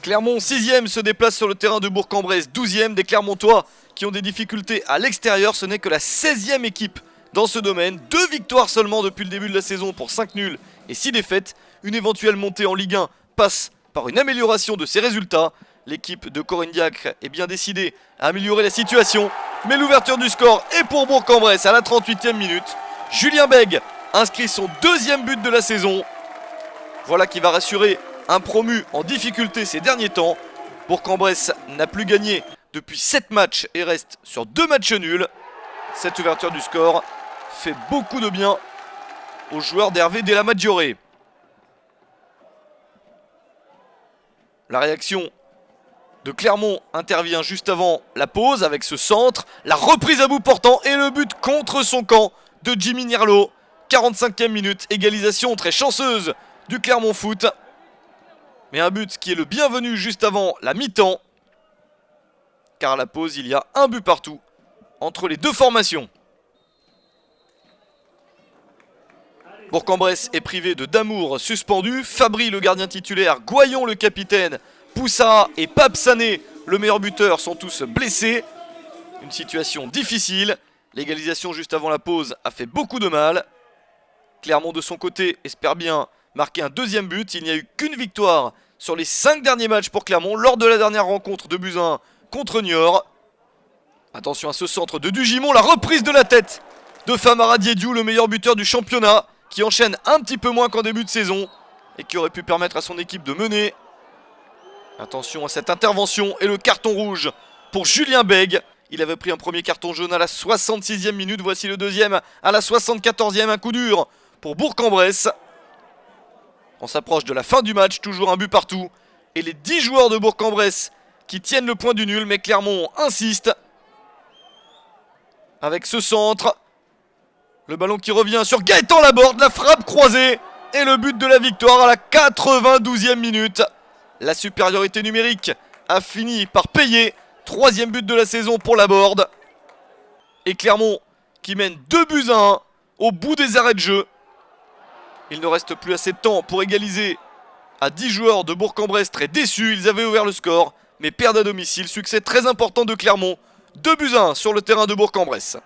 Clermont 6ème se déplace sur le terrain de Bourg-en-Bresse 12ème. Des Clermontois qui ont des difficultés à l'extérieur. Ce n'est que la 16ème équipe dans ce domaine. 2 victoires seulement depuis le début de la saison pour 5 nuls et 6 défaites. Une éventuelle montée en Ligue 1 passe par une amélioration de ses résultats. L'équipe de Corinne Diacre est bien décidée à améliorer la situation. Mais l'ouverture du score est pour Bourg-en-Bresse à la 38e minute. Julien Bègue inscrit son 2e but de la saison. Voilà qui va rassurer un promu en difficulté ces derniers temps. Bourg-en-Bresse n'a plus gagné depuis 7 matchs et reste sur 2 matchs nuls. Cette ouverture du score fait beaucoup de bien aux joueurs d'Hervé Della Maggiore. La réaction de Clermont intervient juste avant la pause avec ce centre. La reprise à bout portant et le but contre son camp de Jimmy Nirlo. 45e minute, égalisation très chanceuse du Clermont Foot. Mais un but qui est le bienvenu juste avant la mi-temps. Car à la pause, il y a un but partout entre les deux formations. Bourg-en-Bresse est privé de Damour suspendu. Fabry le gardien titulaire, Goyon le capitaine, Poussara et Pape Sané le meilleur buteur sont tous blessés. Une situation difficile. L'égalisation juste avant la pause a fait beaucoup de mal. Clermont de son côté espère bien marquer un 2e but. Il n'y a eu qu'une victoire sur les 5 derniers matchs pour Clermont lors de la dernière rencontre de Buzyn contre Niort. Attention à ce centre de Dugimon, la reprise de la tête de Famara Diédiou, le meilleur buteur du championnat, qui enchaîne un petit peu moins qu'en début de saison et qui aurait pu permettre à son équipe de mener. Attention à cette intervention et le carton rouge pour Julien Bègue. Il avait pris un premier carton jaune à la 66e minute, voici le deuxième à la 74e, un coup dur pour Bourg-en-Bresse. On s'approche de la fin du match, toujours un but partout. Et les 10 joueurs de Bourg-en-Bresse qui tiennent le point du nul, mais Clermont insiste. Avec ce centre, le ballon qui revient sur Gaëtan Laborde, la frappe croisée et le but de la victoire à la 92e minute. La supériorité numérique a fini par payer. 3e but de la saison pour Laborde. Et Clermont qui mène 2-1 au bout des arrêts de jeu. Il ne reste plus assez de temps pour égaliser à 10 joueurs de Bourg-en-Bresse très déçus. Ils avaient ouvert le score, mais perdent à domicile. Succès très important de Clermont. 2-1 sur le terrain de Bourg-en-Bresse.